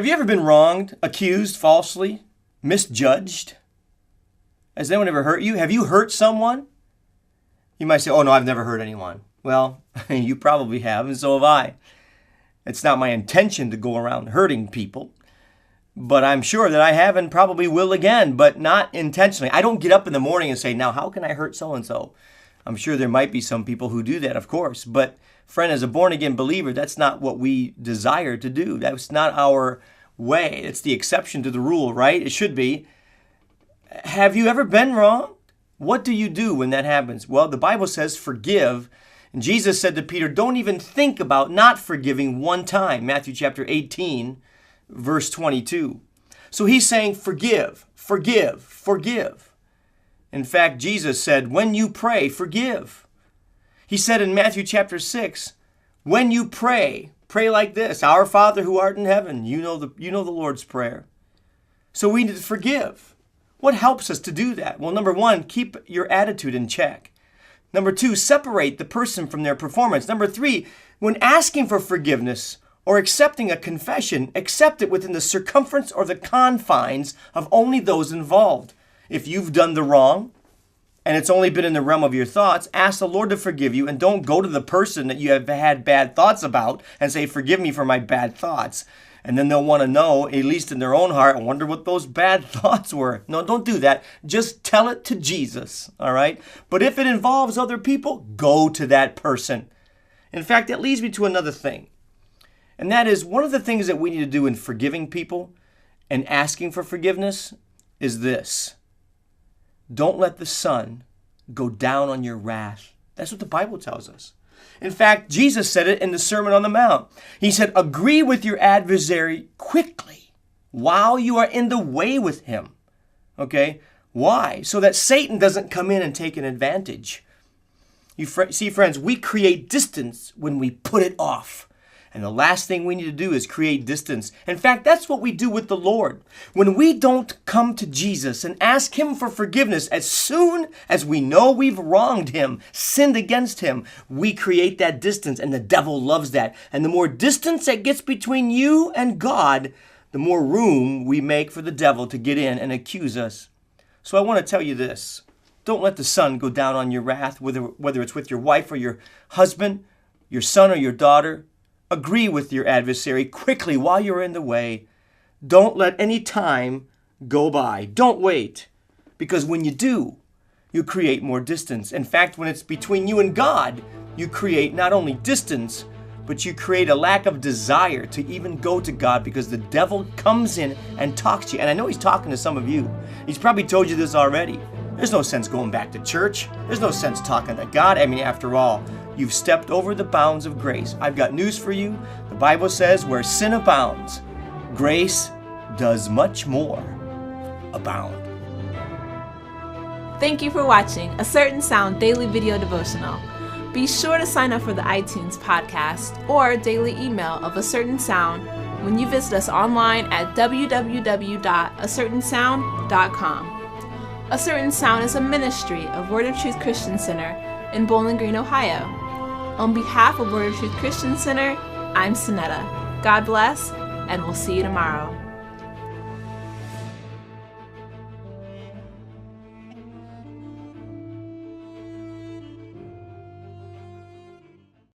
you ever been wronged, accused falsely, misjudged? Has anyone ever hurt you? Have you hurt someone? You might say, oh no, I've never hurt anyone. Well, you probably have, and so have I. It's not my intention to go around hurting people, but I'm sure that I have and probably will again, but not intentionally. I don't get up in the morning and say, now how can I hurt so-and-so? I'm sure there might be some people who do that, of course, but friend, as a born-again believer, that's not what we desire to do. That's not our way. It's the exception to the rule, right? It should be. Have you ever been wrong? What do you do when that happens? Well, the Bible says forgive. And Jesus said to Peter, don't even think about not forgiving one time. Matthew chapter 18, verse 22. So he's saying forgive, forgive, forgive. In fact, Jesus said, when you pray, forgive. He said in Matthew chapter 6, when you pray, pray like this, Our Father who art in heaven. You know the Lord's Prayer. So we need to forgive. What helps us to do that? Well, number one, keep your attitude in check. Number two, separate the person from their performance. Number three, when asking for forgiveness or accepting a confession, accept it within the circumference or the confines of only those involved. If you've done the wrong, and it's only been in the realm of your thoughts, ask the Lord to forgive you, and don't go to the person that you have had bad thoughts about and say, forgive me for my bad thoughts. And then they'll want to know, at least in their own heart, I wonder what those bad thoughts were. No, don't do that. Just tell it to Jesus, all right? But if it involves other people, go to that person. In fact, that leads me to another thing. And that is, one of the things that we need to do in forgiving people and asking for forgiveness is this. Don't let the sun go down on your wrath. That's what the Bible tells us. In fact, Jesus said it in the Sermon on the Mount. He said, agree with your adversary quickly while you are in the way with him. Okay? Why? So that Satan doesn't come in and take an advantage. You see, friends, we create distance when we put it off. And the last thing we need to do is create distance. In fact, that's what we do with the Lord. When we don't come to Jesus and ask him for forgiveness, as soon as we know we've wronged him, sinned against him, we create that distance, and the devil loves that. And the more distance that gets between you and God, the more room we make for the devil to get in and accuse us. So I want to tell you this. Don't let the sun go down on your wrath, whether it's with your wife or your husband, your son or your daughter. Agree with your adversary quickly while you're in the way. Don't let any time go by. Don't wait. Because when you do, you create more distance. In fact, when it's between you and God, you create not only distance, but you create a lack of desire to even go to God, because the devil comes in and talks to you. And I know he's talking to some of you. He's probably told you this already. There's no sense going back to church. There's no sense talking to God. I mean, after all, you've stepped over the bounds of grace. I've got news for you. The Bible says where sin abounds, grace does much more abound. Thank you for watching A Certain Sound Daily Video Devotional. Be sure to sign up for the iTunes podcast or daily email of A Certain Sound when you visit us online at www.acertainsound.com. A Certain Sound is a ministry of Word of Truth Christian Center in Bowling Green, Ohio. On behalf of Word of Truth Christian Center, I'm Sonetta. God bless, and we'll see you tomorrow.